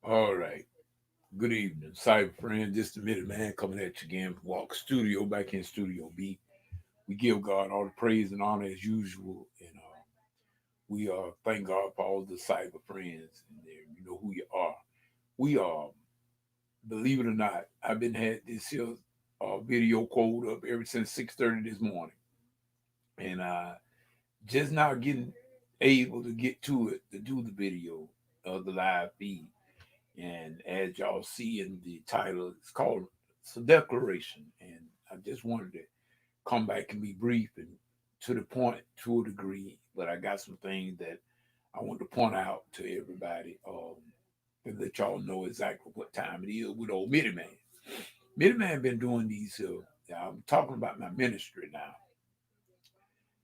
All right. Good evening, cyber friend. This the Midiman coming at you again. Walk studio back in Studio B. We give God all the praise and honor as usual, and we thank God for all the cyber friends and there. You know who you are. We believe it or not, I've been had this here video quote up ever since 6:30 this morning, and just now getting able to get to it to do the video of the live feed. And as y'all see in the title, it's a declaration. And I just wanted to come back and be brief and to the point to a degree. But I got some things that I want to point out to everybody and let y'all know exactly what time it is with old Midiman. Midiman been doing these. I'm talking about my ministry now,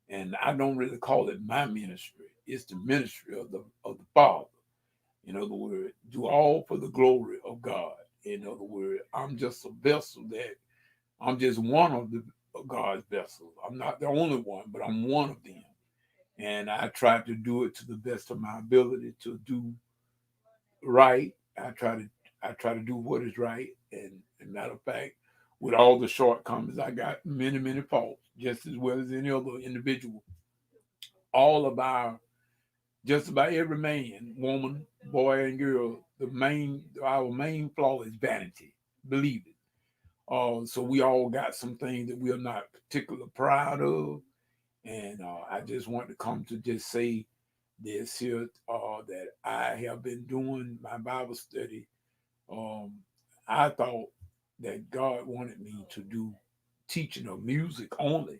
and I don't really call it my ministry. It's the ministry of the Father. In other words, do all for the glory of God. In other words, I'm just a vessel that I'm just one of the of God's vessels. I'm not the only one, but I'm one of them. And I try to do it to the best of my ability to do right. I try to do what is right. And matter of fact, with all the shortcomings, I got many, many faults, just as well as any other individual. All of just about every man, woman, boy, and girl, our main flaw is vanity. Believe it. So we all got some things that we are not particularly proud of, and I just want to come to just say this here that I have been doing my Bible study. Um, I thought that God wanted me to do teaching of music only,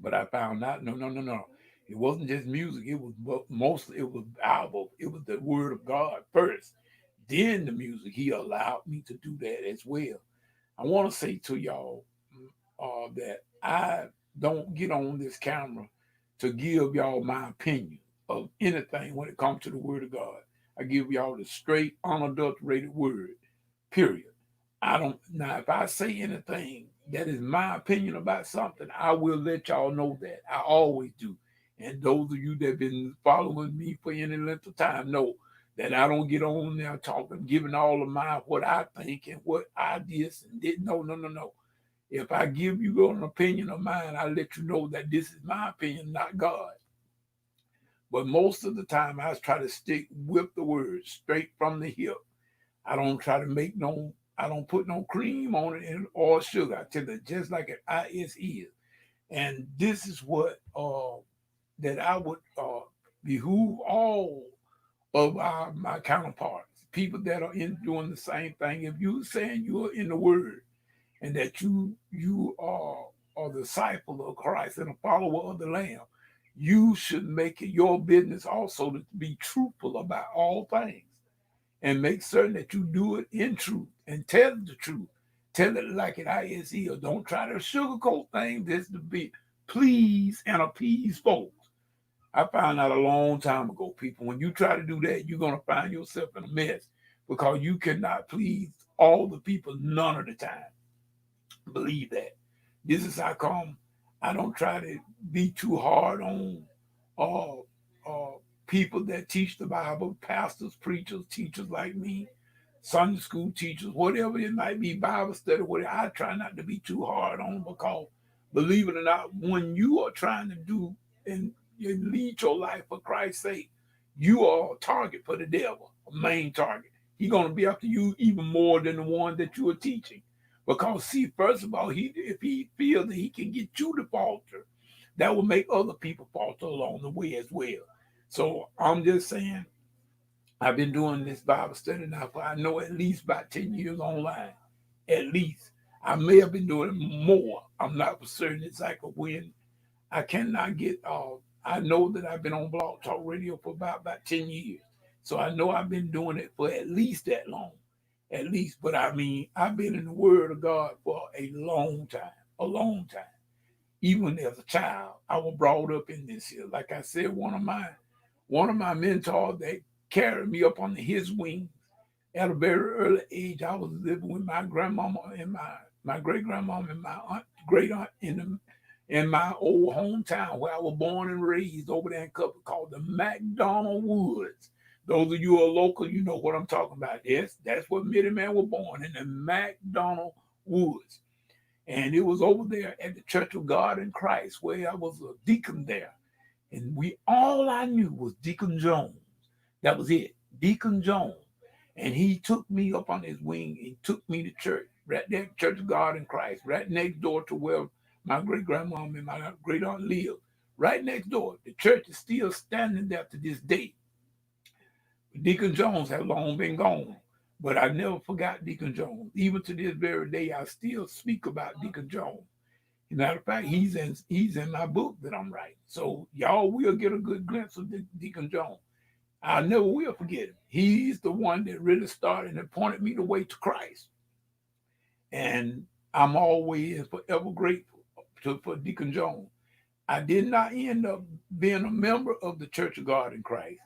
but I found out no, no, no, no. It wasn't just music. It was mostly it was Bible. It was the Word of God first. Then the music. He allowed me to do that as well. I want to say to y'all that I don't get on this camera to give y'all my opinion of anything when it comes to the Word of God. I give y'all the straight, unadulterated Word. Period. I don't now if I say anything that is my opinion about something, I will let y'all know that. I always do. And those of you that have been following me for any length of time know that I don't get on there talking, giving all of my what I think and what I did and didn't. No, no, no, no. If I give you an opinion of mine, I let you know that this is my opinion, not God. But most of the time, I try to stick with the word straight from the hip. I don't try to I don't put no cream on it or sugar. I tell it just like it is. And this is what that I would behoove all of my counterparts, people that are in doing the same thing. If you're saying you're in the Word and that you are a disciple of Christ and a follower of the Lamb, you should make it your business also to be truthful about all things and make certain that you do it in truth and tell the truth. Tell it like it is. Or don't try to sugarcoat things just to be please and appease folks. I found out a long time ago, people, when you try to do that, you're going to find yourself in a mess because you cannot please all the people none of the time. Believe that. This is how come I don't try to be too hard on uh, uh, people that teach the Bible, pastors, preachers, teachers like me, Sunday school teachers, whatever it might be, Bible study, whatever. I try not to be too hard on because, believe it or not, when you are trying to do and you lead your life for Christ's sake, you are a target for the devil, a main target. He's going to be after you even more than the one that you are teaching. Because see, first of all, if he feels that he can get you to falter, that will make other people falter along the way as well. So I'm just saying, I've been doing this Bible study now for I know at least about 10 years online. At least. I may have been doing it more. I'm not for certain exactly when. I cannot get I know that I've been on Blog Talk Radio for about 10 years. So I know I've been doing it for at least that long. At least. But I mean, I've been in the Word of God for a long time. A long time. Even as a child, I was brought up in this here. Like I said, one of my mentors that carried me up under his wings at a very early age. I was living with my grandmama and my great grandmama and my great aunt in my old hometown where I was born and raised over there in Cover called the McDonald Woods. Those of you who are local, you know what I'm talking about. Yes, that's where Midiman was born, in the McDonald Woods. And it was over there at the Church of God in Christ, where I was a deacon there. And all I knew was Deacon Jones. That was it, Deacon Jones. And he took me up on his wing and took me to church, right there at Church of God in Christ, right next door to where my great grandmom and my great aunt lived. Right next door. The church is still standing there to this day. Deacon Jones has long been gone, but I never forgot Deacon Jones. Even to this very day, I still speak about Deacon Jones. As a matter of fact, he's in my book that I'm writing. So y'all will get a good glimpse of Deacon Jones. I never will forget him. He's the one that really started and pointed me the way to Christ. And I'm always forever grateful for Deacon Jones. I did not end up being a member of the Church of God in Christ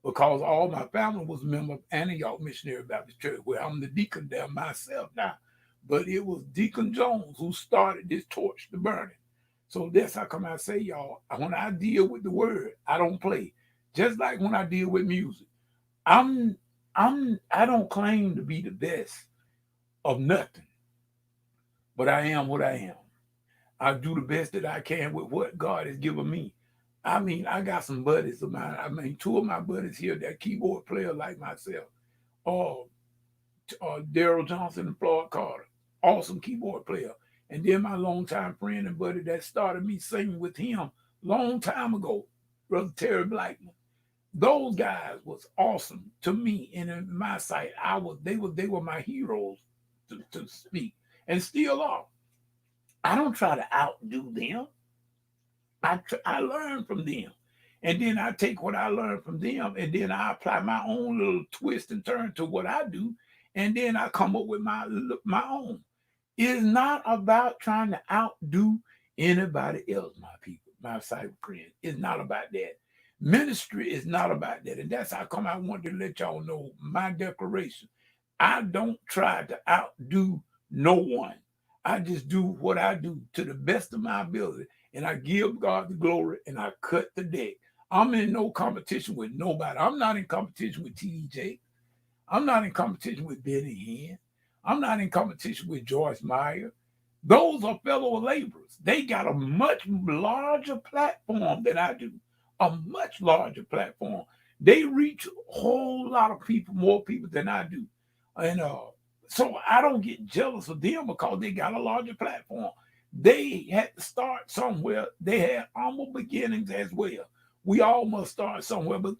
because all my family was a member of Antioch Missionary Baptist Church, where I'm the deacon there myself now. But it was Deacon Jones who started this torch to burning. So that's how come I say, y'all, when I deal with the word, I don't play. Just like when I deal with music. I don't claim to be the best of nothing, but I am what I am. I do the best that I can with what God has given me. I mean, I got some buddies of mine. I mean, two of my buddies here, that keyboard player like myself. Uh, Daryl Johnson and Floyd Carter, awesome keyboard player. And then my longtime friend and buddy that started me singing with him long time ago, Brother Terry Blackman. Those guys was awesome to me, and in my sight, they were my heroes to speak, and still are. I don't try to outdo them. I learn from them. And then I take what I learned from them and then I apply my own little twist and turn to what I do. And then I come up with my own. It's not about trying to outdo anybody else, my people, my cyber friends. It's not about that. Ministry is not about that. And that's how come I wanted to let y'all know my declaration. I don't try to outdo no one. I just do what I do to the best of my ability. And I give God the glory and I cut the deck. I'm in no competition with nobody. I'm not in competition with TJ. I'm not in competition with Benny Hinn. I'm not in competition with Joyce Meyer. Those are fellow laborers. They got a much larger platform than I do, a much larger platform. They reach a whole lot of people, more people than I do. And so I don't get jealous of them because they got a larger platform. They had to start somewhere. They had humble beginnings as well. We all must start somewhere, but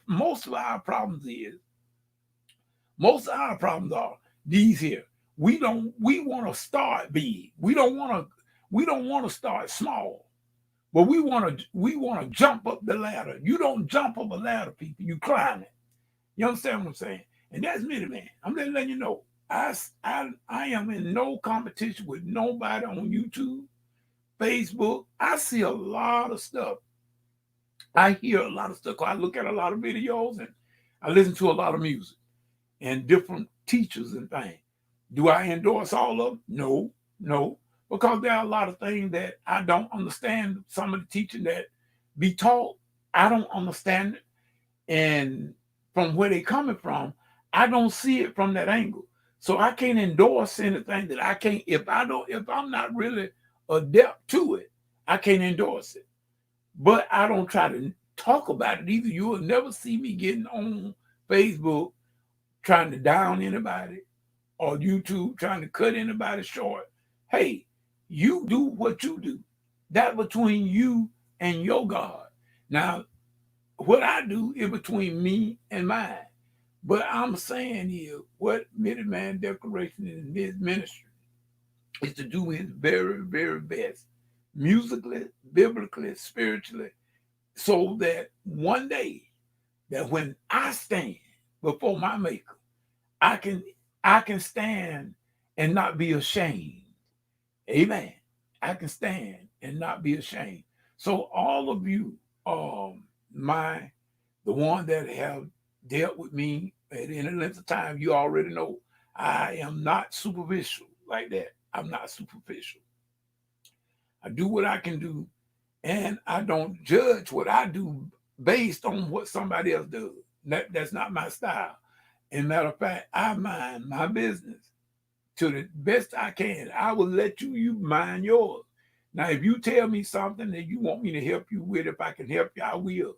most of our problems are these here. We want to start big. We don't want to start small. But we want to jump up the ladder. You don't jump up a ladder, people. You climb it. You understand what I'm saying? And that's me, man. I'm just letting you know. I am in no competition with nobody on YouTube, Facebook. I see a lot of stuff. I hear a lot of stuff. I look at a lot of videos and I listen to a lot of music and different teachers and things. Do I endorse all of them? No. Because there are a lot of things that I don't understand. Some of the teaching that be taught, I don't understand it. And from where they coming from, I don't see it from that angle. So I can't endorse anything that I can't, if I'm not really adept to it, I can't endorse it. But I don't try to talk about it either. You will never see me getting on Facebook trying to down anybody or YouTube trying to cut anybody short. Hey, you do what you do. That between you and your God. Now, what I do is between me and mine. But I'm saying here, what Midiman Declaration in his ministry is to do his very, very best, musically, biblically, spiritually, so that one day, that when I stand before my Maker, I can stand and not be ashamed. Amen. I can stand and not be ashamed. So all of you, the one that have dealt with me at any length of time, you already know I am not superficial like that. I'm not superficial. I do what I can do, and I don't judge what I do based on what somebody else does. That's not my style. And matter of fact, I mind my business to the best I can. I will let you mind yours. Now, if you tell me something that you want me to help you with, if I can help you, I will.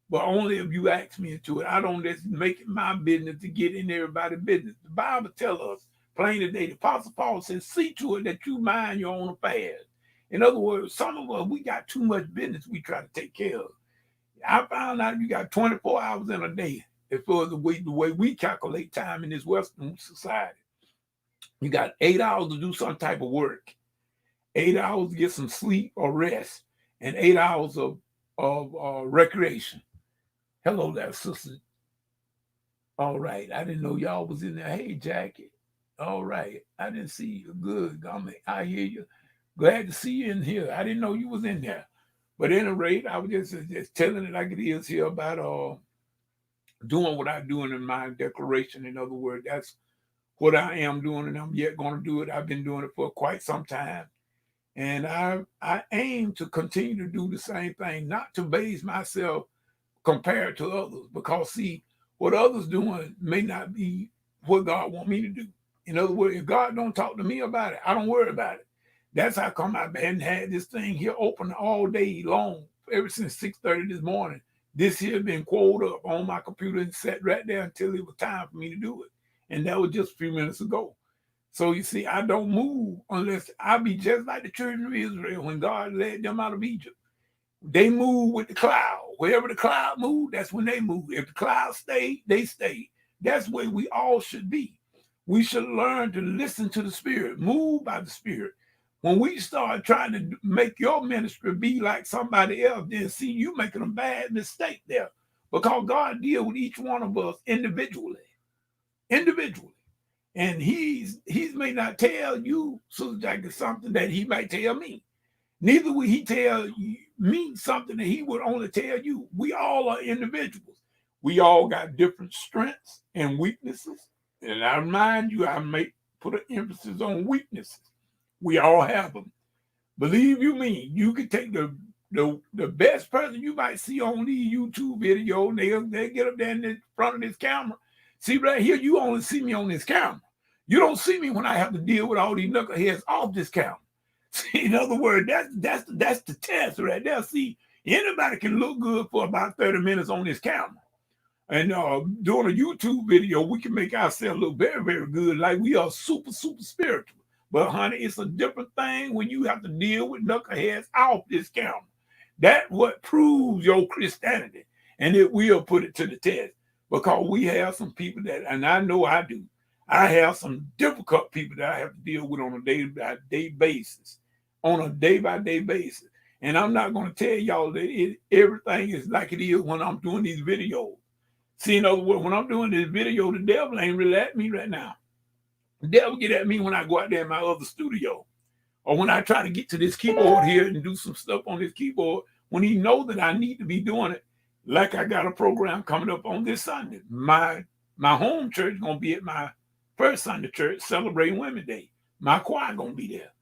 But only if you ask me into it. I don't just make it my business to get in everybody's business. The Bible tells us plain today, the Apostle Paul says, see to it that you mind your own affairs. In other words, some of us, we got too much business we try to take care of. I found out you got 24 hours in a day as far as the way we calculate time in this Western society. You got 8 hours to do some type of work, 8 hours to get some sleep or rest, and 8 hours of recreation. Hello there, sister. All right. I didn't know y'all was in there. Hey, Jackie. All right. I didn't see you. Good. I hear you. Glad to see you in here. I didn't know you was in there. But at any rate, I was just telling it like it is here about doing what I'm doing in my declaration. In other words, that's what I am doing, and I'm yet going to do it. I've been doing it for quite some time. And I aim to continue to do the same thing, not to base myself compared to others, because see, what others doing may not be what God want me to do. In other words, if God don't talk to me about it, I don't worry about it. That's how come I've been had this thing here open all day long, ever since 6:30 this morning. This here been queued up on my computer and sat right there until it was time for me to do it. And that was just a few minutes ago. So you see, I don't move unless I be just like the children of Israel when God led them out of Egypt. They move with the cloud. Wherever the cloud moved, that's when they move. If the cloud stayed, they stayed. That's where we all should be. We should learn to listen to the Spirit, move by the Spirit. When we start trying to make your ministry be like somebody else, then see, you making a bad mistake there, because God deals with each one of us individually. And he's may not tell you, Sister Jackie, something that he might tell me. Neither will he tell me something that he would only tell you. We all are individuals. We all got different strengths and weaknesses. And I remind you, I may put an emphasis on weaknesses. We all have them. Believe you me, you can take the best person you might see on these YouTube videos. They get up there in front of this camera. See right here, you only see me on this camera. You don't see me when I have to deal with all these knuckleheads off this camera. See, in other words, that's the test right there. See, anybody can look good for about 30 minutes on this camera. And doing a YouTube video, we can make ourselves look very, very good, like we are super, super spiritual. But honey, it's a different thing when you have to deal with knuckleheads off this camera. That's what proves your Christianity. And it will put it to the test. Because we have some people that, and I know I do, I have some difficult people that I have to deal with on a day-by-day basis. On a day-by-day basis. And I'm not going to tell y'all that everything is like it is when I'm doing these videos. See, in other words, when I'm doing this video, the devil ain't really at me right now. The devil get at me when I go out there in my other studio. Or when I try to get to this keyboard here and do some stuff on this keyboard, when he knows that I need to be doing it, like I got a program coming up on this Sunday. My home church is going to be at my first Sunday church celebrating Women's Day. My choir going to be there.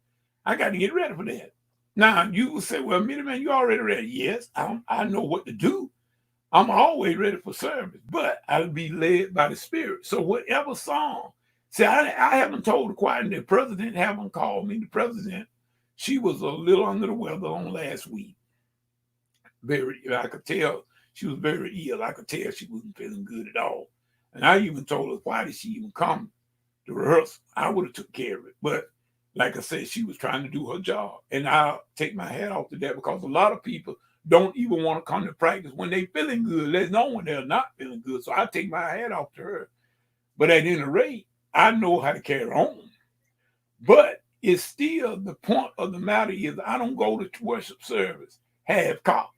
I got to get ready for that. Now, you will say, well, Midiman, you already ready. Yes, I know what to do. I'm always ready for service, but I'll be led by the Spirit. So whatever song, see, I haven't told the choir, and the president haven't called me. The president, she was a little under the weather on last week. I could tell she was very ill. I could tell she wasn't feeling good at all. And I even told her, why did she even come to rehearsal? I would have took care of it. But like I said, she was trying to do her job. And I'll take my hat off to that, because a lot of people don't even want to come to practice when they feeling good. Let's know when they're not feeling good. So I take my hat off to her. But at any rate, I know how to carry on. But it's still, the point of the matter is, I don't go to worship service half cocked.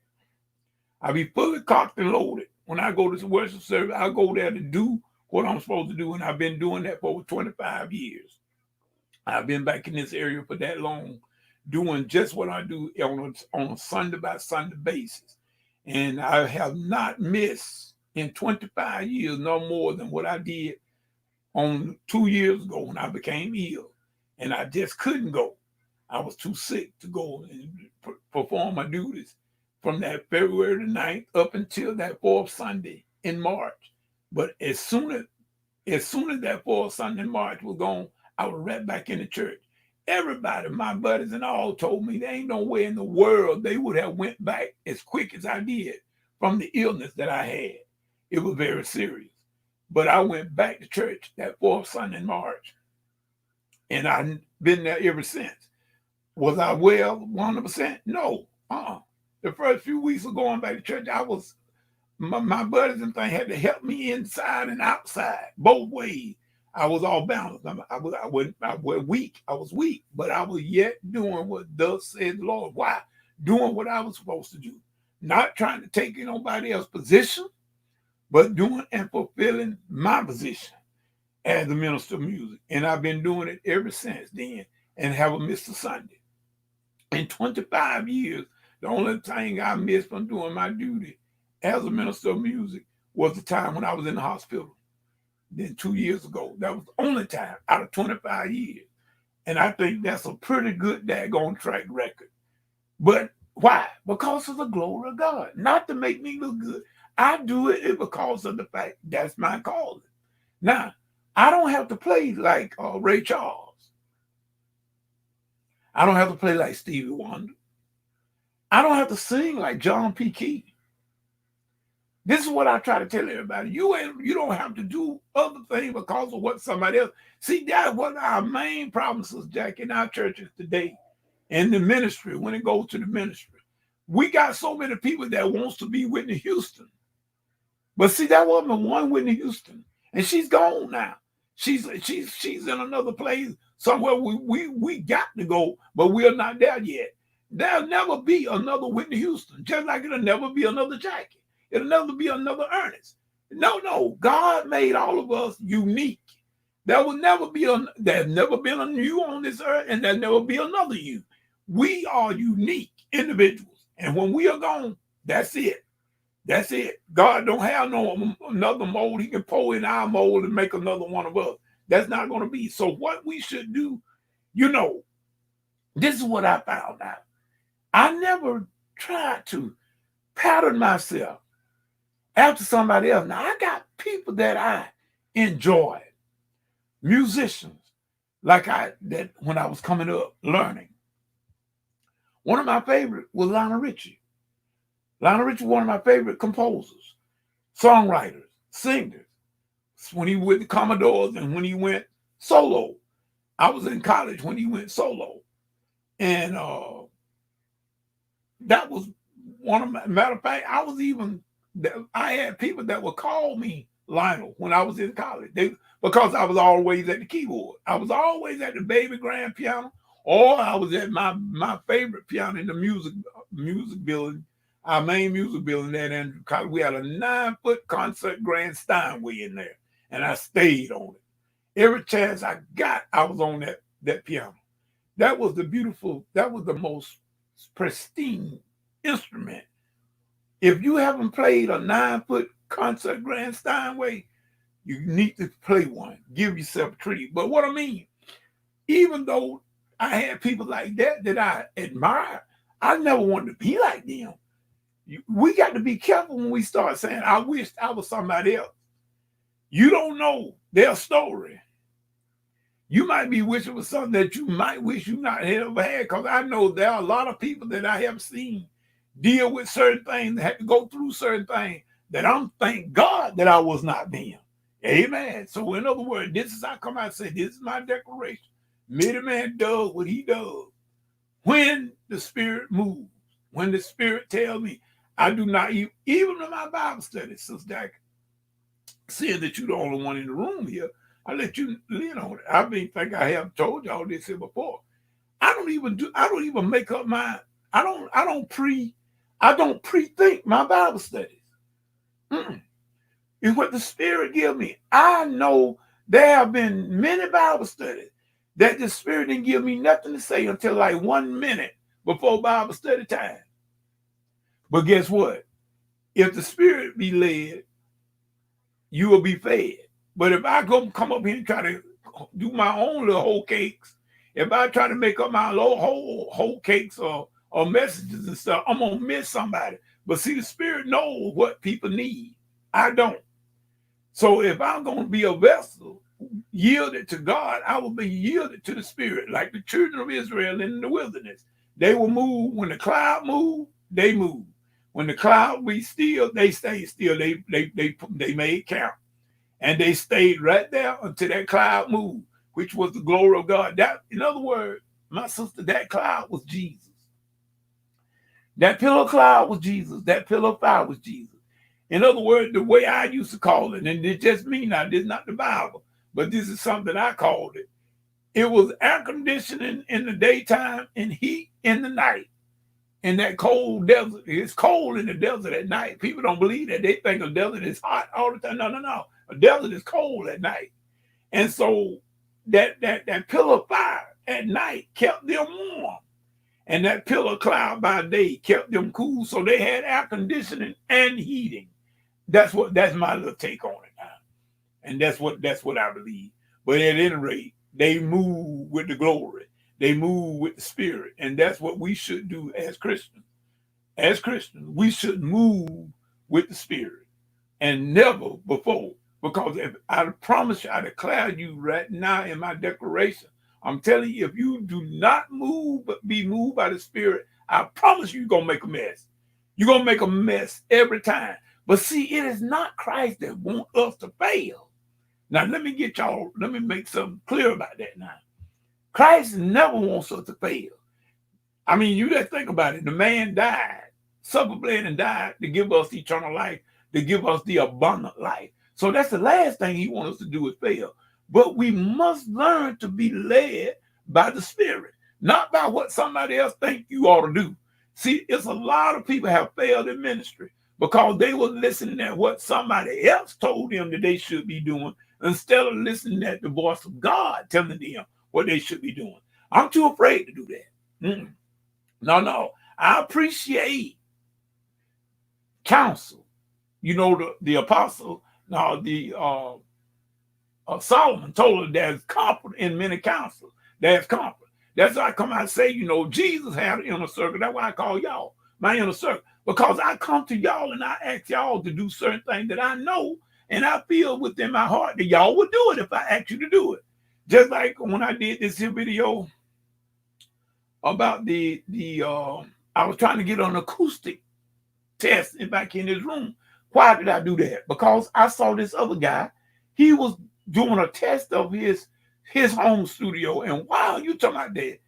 I be fully cocked and loaded. When I go to the worship service, I go there to do what I'm supposed to do. And I've been doing that for over 25 years. I've been back in this area for that long, doing just what I do on a Sunday by Sunday basis. And I have not missed in 25 years no more than what I did on 2 years ago when I became ill. And I just couldn't go. I was too sick to go and perform my duties from that February the 9th up until that fourth Sunday in March. But as soon as that fourth Sunday in March was gone, I was right back in the church. Everybody, my buddies and all, told me there ain't no way in the world they would have went back as quick as I did from the illness that I had. It was very serious. But I went back to church that fourth Sunday in March, and I've been there ever since. Was I well 100%? No. The first few weeks of going back to church, I was my buddies and things had to help me inside and outside, both ways. I was all balanced. I was weak. I was weak, but I was yet doing what thus said the Lord. Why? Doing what I was supposed to do. Not trying to take nobody else's position, but doing and fulfilling my position as a minister of music. And I've been doing it ever since then and haven't missed a Sunday. In 25 years, the only thing I missed from doing my duty as a minister of music was the time when I was in the hospital. Then 2 years ago, that was the only time out of 25 years. And I think that's a pretty good daggone track record. But why? Because of the glory of God, not to make me look good. I do it because of the fact that's my calling. Now, I don't have to play like Ray Charles. I don't have to play like Stevie Wonder. I don't have to sing like John P. Key. This is what I try to tell everybody. You don't have to do other things because of what somebody else. See, that's one of our main problems, Jack, in our churches today, in the ministry, when it goes to the ministry. We got so many people that wants to be Whitney Houston. But see, that wasn't one Whitney Houston. And she's gone now. She's in another place somewhere we got to go, but we're not there yet. There'll never be another Whitney Houston, just like it'll never be another Jackie. It'll never be another Ernest. No. God made all of us unique. There's never been a you on this earth, and there'll never be another you. We are unique individuals. And when we are gone, that's it. That's it. God don't have another mold he can pour in our mold and make another one of us. That's not going to be. So what we should do, this is what I found out. I never tried to pattern myself after somebody else. Now, I got people that I enjoy, musicians, that when I was coming up, learning. One of my favorites was Lionel Richie. Lionel Richie was one of my favorite composers, songwriters, singers. When he went to Commodores and when he went solo. I was in college when he went solo. And that was matter of fact, I had people that would call me Lionel when I was in college because I was always at the keyboard. I was always at the baby grand piano, or I was at my favorite piano in the music building, our main music building there in Andrew College. We had a 9-foot concert grand Steinway in there, and I stayed on it. Every chance I got, I was on that piano. That was the most pristine instrument. If you haven't played a 9-foot concert grand Steinway, you need to play one. Give yourself a treat. But what I mean, even though I had people like that I admire, I never wanted to be like them. We got to be careful when we start saying, I wish I was somebody else. You don't know their story. You might be wishing for something that you might wish you not ever had, because I know there are a lot of people that I have seen deal with certain things, that had to go through certain things, that I'm thank God that I was not them. Amen. So in other words, this is how I come out and say, this is my declaration. Midiman does what he does when the Spirit moves, when the Spirit tells me. I do not even in my Bible study, Sister Jack, seeing that you're the only one in the room here, I let you lean on it. I think I have told y'all this here before. I don't even make up my, I don't pre-think my Bible studies. It's what the Spirit gives me. I know there have been many Bible studies that the Spirit didn't give me nothing to say until like 1 minute before Bible study time. But guess what? If the Spirit be led, you will be fed. But if I come up here and try to do my own little whole cakes, if I try to make up my little whole cakes or messages and stuff, I'm going to miss somebody. But see, the Spirit knows what people need. I don't. So if I'm going to be a vessel yielded to God, I will be yielded to the Spirit, like the children of Israel in the wilderness. They will move when the cloud moved. They move. When the cloud be still, they stay still. They made camp, and they stayed right there until that cloud moved, which was the glory of God. That, in other words, my sister, that cloud was Jesus. That pillar of cloud was Jesus. That pillar of fire was Jesus. In other words, the way I used to call it, and it's just me now, this is not the Bible, but this is something I called it. It was air conditioning in the daytime and heat in the night. In that cold desert, it's cold in the desert at night. People don't believe that. They think a desert is hot all the time. No. A desert is cold at night. And so that pillar of fire at night kept them warm. And that pillar of cloud by day kept them cool. So they had air conditioning and heating. That's my little take on it now. And that's what I believe. But at any rate, they move with the glory. They move with the Spirit. And that's what we should do as Christians. As Christians, we should move with the Spirit. And never before. Because if I promise you, I declare you right now in my declaration, I'm telling you, if you do not move, but be moved by the Spirit, I promise you, you're going to make a mess. You're going to make a mess every time. But see, it is not Christ that wants us to fail. Now, let me make something clear about that now. Christ never wants us to fail. I mean, you just think about it. The man died, suffered, bled, and died to give us eternal life, to give us the abundant life. So that's the last thing he wants us to do is fail. But we must learn to be led by the Spirit, not by what somebody else think you ought to do. See, it's a lot of people have failed in ministry because they were listening at what somebody else told them that they should be doing instead of listening at the voice of God telling them what they should be doing. I'm too afraid to do that. No. I appreciate counsel. You know, the apostle, Solomon told us there's comfort in many counsels. There's comfort. That's why I come out and say, you know, Jesus had an inner circle. That's why I call y'all my inner circle. Because I come to y'all and I ask y'all to do certain things that I know and I feel within my heart that y'all would do it if I asked you to do it. Just like when I did this here video about I was trying to get an acoustic test back in his room. Why did I do that? Because I saw this other guy. He was doing a test of his home studio, and wow, you talking about the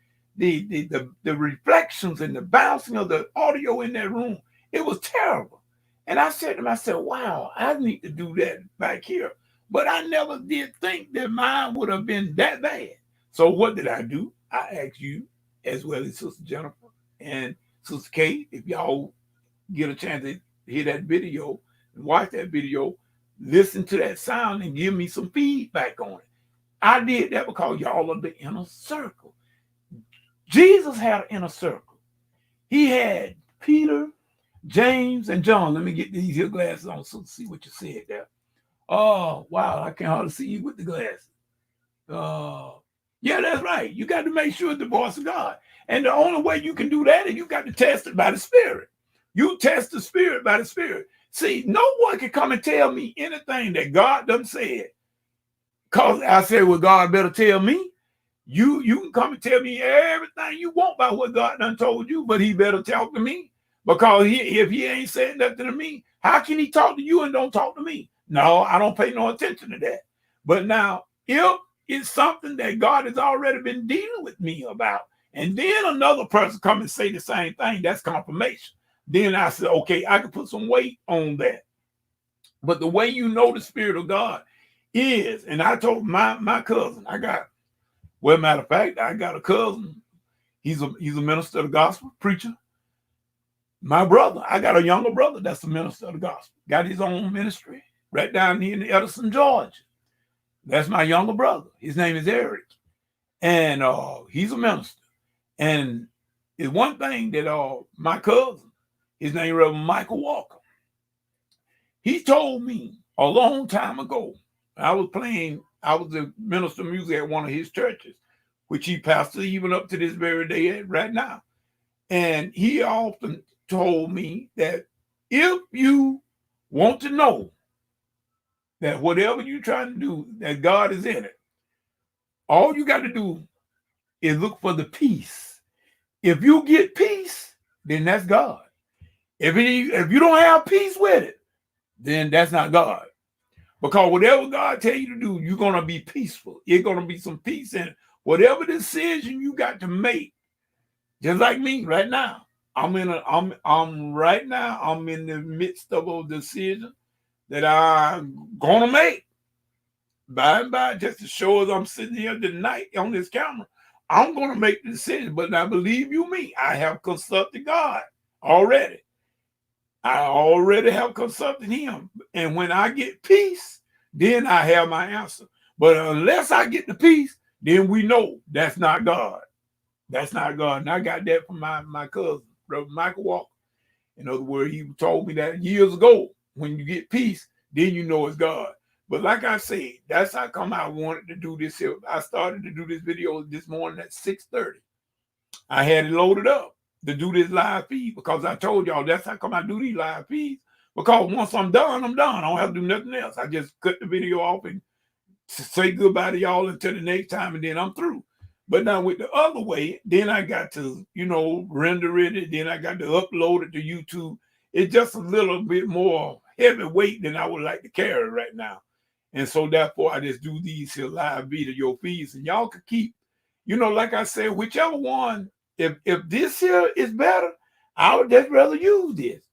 reflections and the bouncing of the audio in that room, it was terrible. And I said to myself, wow, I need to do that back here. But I never did think that mine would have been that bad. So what did I do? I asked you, as well as Sister Jennifer and Sister Kate, if y'all get a chance to hear that video and watch that video, listen to that sound and give me some feedback on it. I did that because y'all are the inner circle. Jesus had an inner circle. He had Peter, James, and John. Let me get these here glasses on so see what you said there. Oh, wow, I can hardly see you with the glasses. Yeah, that's right. You got to make sure it's the voice of God. And the only way you can do that is you got to test it by the Spirit. You test the Spirit by the Spirit. See, no one can come and tell me anything that God done said. Because I said, well, God better tell me. You can come and tell me everything you want about what God done told you, but he better talk to me. Because if he ain't said nothing to me, how can he talk to you and don't talk to me? No, I don't pay no attention to that. But now, if it's something that God has already been dealing with me about, and then another person come and say the same thing, that's confirmation. Then I said, okay, I can put some weight on that. But the way you know the Spirit of God is, and I told my cousin, well, matter of fact, I got a cousin. He's a minister of the gospel, preacher. My brother, I got a younger brother that's a minister of the gospel. Got his own ministry right down here in Edison, Georgia. That's my younger brother. His name is Eric. And he's a minister. And it's one thing that my cousin, his name is Reverend Michael Walker. He told me a long time ago, I was the minister of music at one of his churches, which he pastors even up to this very day right now. And he often told me that if you want to know that whatever you're trying to do, that God is in it. All you got to do is look for the peace. If you get peace, then that's God. If you don't have peace with it, then that's not God. Because whatever God tell you to do, you're gonna be peaceful. It's gonna be some peace in it. Whatever decision you got to make, just like me right now. I'm in the midst of a decision that I'm gonna make. By and by, just to show as I'm sitting here tonight on this camera, I'm gonna make the decision. But now believe you me, I have consulted God already. I already have consulted him. And when I get peace, then I have my answer. But unless I get the peace, then we know that's not God. That's not God. And I got that from my cousin, Brother Michael Walker. In other words, he told me that years ago, when you get peace, then you know it's God. But like I said, that's how come I wanted to do this here. I started to do this video this morning at 6:30. I had it loaded up to do this live feed because I told y'all that's how come I do these live feeds. Because once I'm done, I'm done. I don't have to do nothing else. I just cut the video off and say goodbye to y'all until the next time, and then I'm through. But now with the other way, then I got to, render it, then I got to upload it to YouTube. It's just a little bit more heavyweight than I would like to carry right now. And so therefore, I just do these here live video feeds, and y'all can keep, like I said, whichever one, if this here is better, I would just rather use this.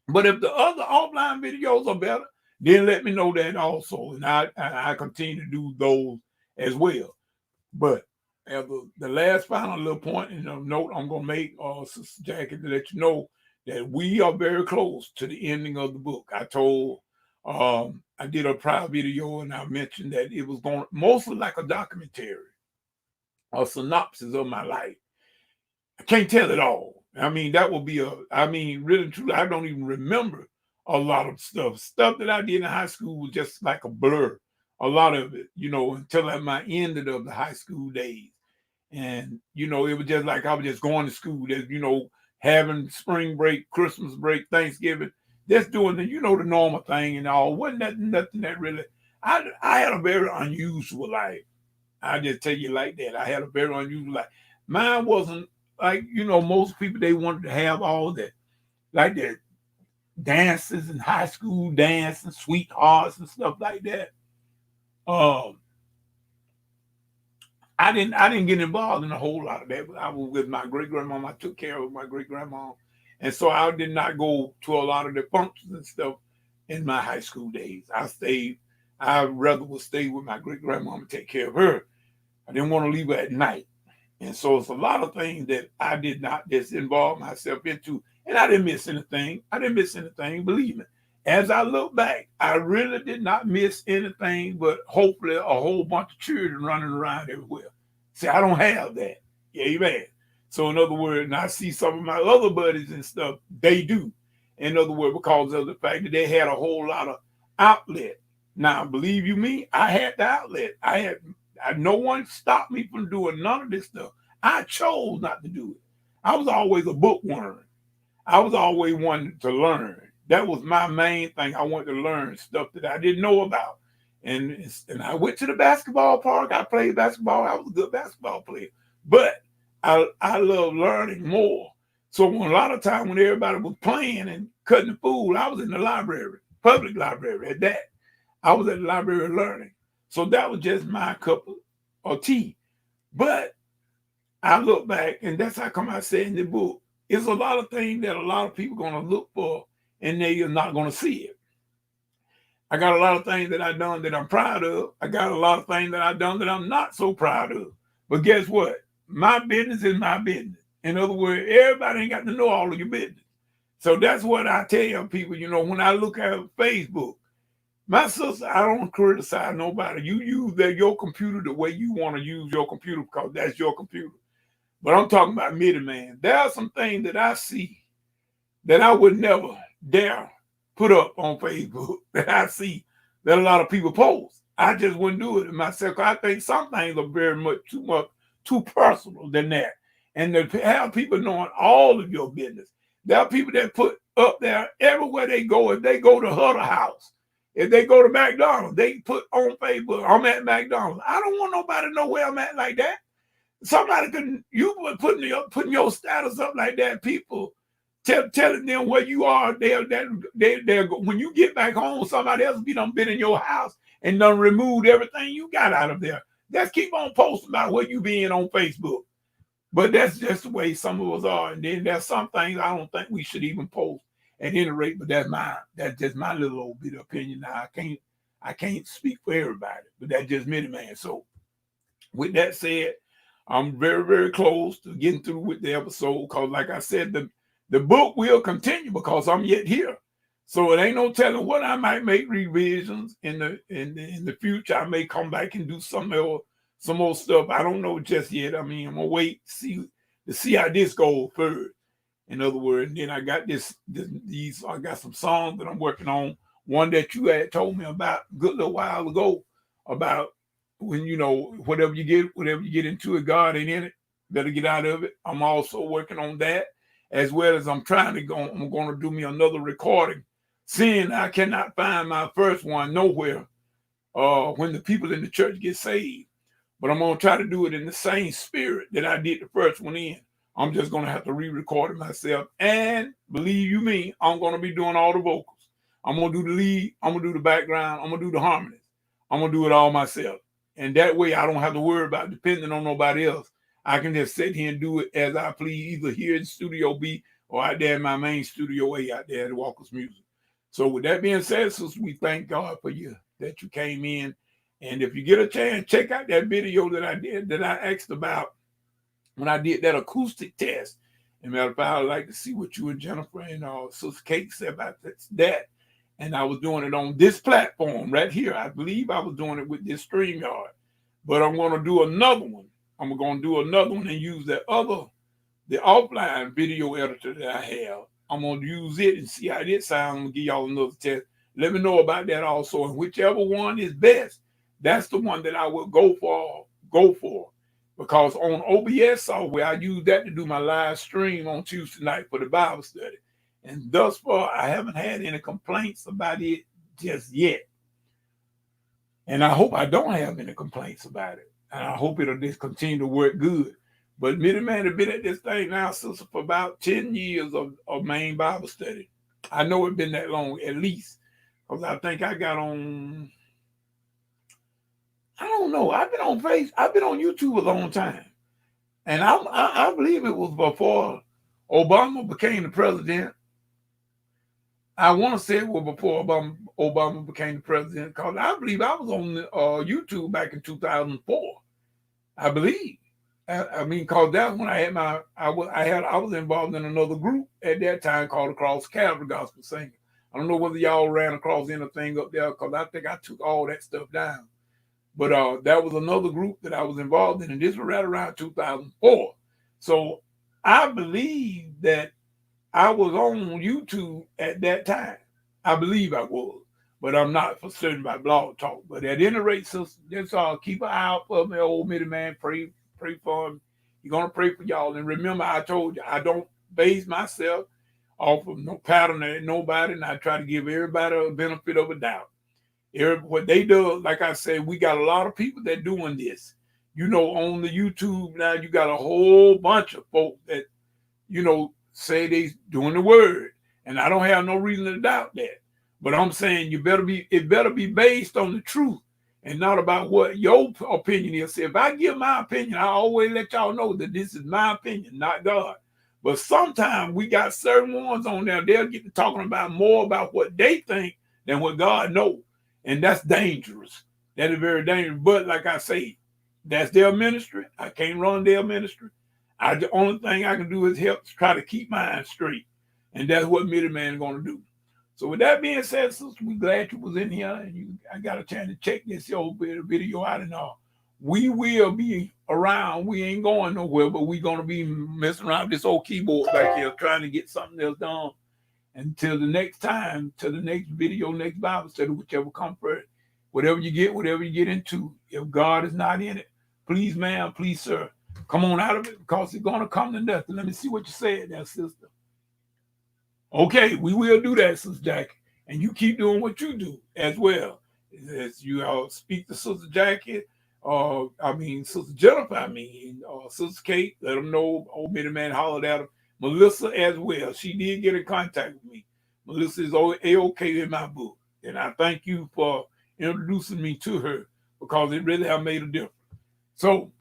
But if the other offline videos are better, then let me know that also. And I continue to do those as well. But as the last final little point and a note I'm going to make, Sister Jackie, to let you know that we are very close to the ending of the book. I did a private video and I mentioned that it was going mostly like a documentary, a synopsis of my life. I can't tell it all. I mean, that will be really truly, I don't even remember a lot of stuff. Stuff that I did in high school was just like a blur. A lot of it, until at my end of the high school days. And, it was just like I was just going to school, having spring break, Christmas break, Thanksgiving, just doing the, the normal thing and all. Wasn't nothing that really, I had a very unusual life. I just tell you like that. I had a very unusual life. Mine wasn't like, most people, they wanted to have all that, like that dances in high school, dance and sweethearts and stuff like that. I didn't get involved in a whole lot of that. I was with my great grandmama. I took care of my great grandma, and so I did not go to a lot of the functions and stuff in my high school days. I rather would stay with my great grandmama and take care of her. I didn't want to leave her at night, and so it's a lot of things that I did not just involve myself into, and I didn't miss anything. Believe me. As I look back, I really did not miss anything, but hopefully a whole bunch of children running around everywhere. See, I don't have that. Amen. So in other words, and I see some of my other buddies and stuff, they do. In other words, because of the fact that they had a whole lot of outlet. Now, believe you me, I had the outlet. No one stopped me from doing none of this stuff. I chose not to do it. I was always a bookworm. I was always wanting to learn. That was my main thing. I wanted to learn stuff that I didn't know about. And I went to the basketball park. I played basketball. I was a good basketball player. But I love learning more. So a lot of time when everybody was playing and cutting the fool, I was in the library, public library at that. I was at the library learning. So that was just my cup of tea. But I look back, and that's how come I said in the book, it's a lot of things that a lot of people are going to look for, and they are not going to see it. I got a lot of things that I've done that I'm proud of. I got a lot of things that I've done that I'm not so proud of. But guess what? My business is my business. In other words, everybody ain't got to know all of your business. So that's what I tell people, when I look at Facebook, my sister, I don't criticize nobody. You use your computer the way you want to use your computer because that's your computer. But I'm talking about Midiman. There are some things that I see that I would never dare put up on Facebook that I see that a lot of people post. I just wouldn't do it myself. I think some things are very much too personal than that. And to have people knowing all of your business. There are people that put up there everywhere they go. If they go to Huddle House, If they go to McDonald's, they put on Facebook, I'm at McDonald's. I don't want nobody to know where I'm at like that. Somebody can, you putting your status up like that, people telling them where you are. They're when you get back home, somebody else been in your house and done removed everything you got out of there. Let's keep on posting about where you being on Facebook. But that's just the way some of us are. And then there's some things I don't think we should even post at any rate, but that's just my little old bit of opinion. Now I can't speak for everybody, but that's just Midiman. So with that said, I'm very, very close to getting through with the episode because, like I said, the book will continue because I'm yet here. So it ain't no telling what I might make revisions in the future. I may come back and do some more stuff. I don't know just yet. I mean, I'm gonna wait to see how this goes first. In other words, and then I got I got some songs that I'm working on. One that you had told me about a good little while ago about when, whatever you get into it, God ain't in it. Better get out of it. I'm also working on that, as well as I'm going to do me another recording. Seeing I cannot find my first one nowhere when the people in the church get saved. But I'm going to try to do it in the same spirit that I did the first one in. I'm just going to have to re-record it myself. And believe you me, I'm going to be doing all the vocals. I'm going to do the lead. I'm going to do the background. I'm going to do the harmonies. I'm going to do it all myself. And that way I don't have to worry about depending on nobody else. I can just sit here and do it as I please, either here in Studio B or out there in my main Studio A out there at Walker's Music. So with that being said, sisters, we thank God for you, that you came in. And if you get a chance, check out that video that I did, that I asked about when I did that acoustic test. As a matter of fact, I'd like to see what you and Jennifer and Sister Kate said about that. And I was doing it on this platform right here. I believe I was doing it with this StreamYard. But I'm going to do another one. I'm going to do another one and use the offline video editor that I have. I'm going to use it and see how it sounds. I'm going to give y'all another test. Let me know about that also. And whichever one is best, that's the one that I will go for. Because on OBS software, I use that to do my live stream on Tuesday night for the Bible study. And thus far, I haven't had any complaints about it just yet. And I hope I don't have any complaints about it. And I hope it'll just continue to work good. But Midiman has been at this thing now, sister, for about 10 years of main Bible study. I know it's been that long, at least. Because I think I got on, I don't know. I've been on YouTube a long time. And I believe it was before Obama became the president. I want to say it was before Obama became the president, because I believe I was on YouTube back in 2004. I believe. I mean, because that's when I was involved in another group at that time called the CrossScab Gospel Singer. I don't know whether y'all ran across anything up there, because I think I took all that stuff down. But that was another group that I was involved in, and this was right around 2004. So I believe that I was on YouTube at that time. I believe I was, but I'm not for certain by Blog Talk. But at any rate, sister, just keep an eye out for me, old Midiman. Pray for him. You're gonna pray for y'all. And remember, I told you I don't base myself off of no pattern at nobody, and I try to give everybody a benefit of a doubt. What they do, like I said, we got a lot of people that doing this. On the YouTube now, you got a whole bunch of folks that, say they doing the word. And I don't have no reason to doubt that. But I'm saying it better be based on the truth and not about what your opinion is. See, if I give my opinion, I always let y'all know that this is my opinion, not God. But sometimes we got certain ones on there, they'll get to talking about more about what they think than what God knows. And that's dangerous. That is very dangerous. But like I say, that's their ministry. I can't run their ministry. The only thing I can do is help try to keep mine straight. And that's what Midiman is going to do. So with that being said, sister, we're glad you was in here, and I got a chance to check this old video out and all. We will be around. We ain't going nowhere, but we're going to be messing around with this old keyboard back here, trying to get something else done. Until the next time, to the next video, next Bible study, whichever come first. Whatever you get into, if God is not in it, please, ma'am, please, sir, come on out of it, because it's going to come to nothing. Let me see what you said there, sister. Okay, we will do that, Sister Jackie. And you keep doing what you do as well. As you speak to Sister Jackie, Sister Jennifer, Sister Kate, let them know old Midiman hollered at her. Melissa as well. She did get in contact with me. Melissa is A-OK in my book. And I thank you for introducing me to her because it really have made a difference. So,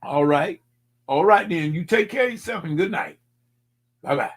all right. All right, then. You take care of yourself and good night. Bye-bye.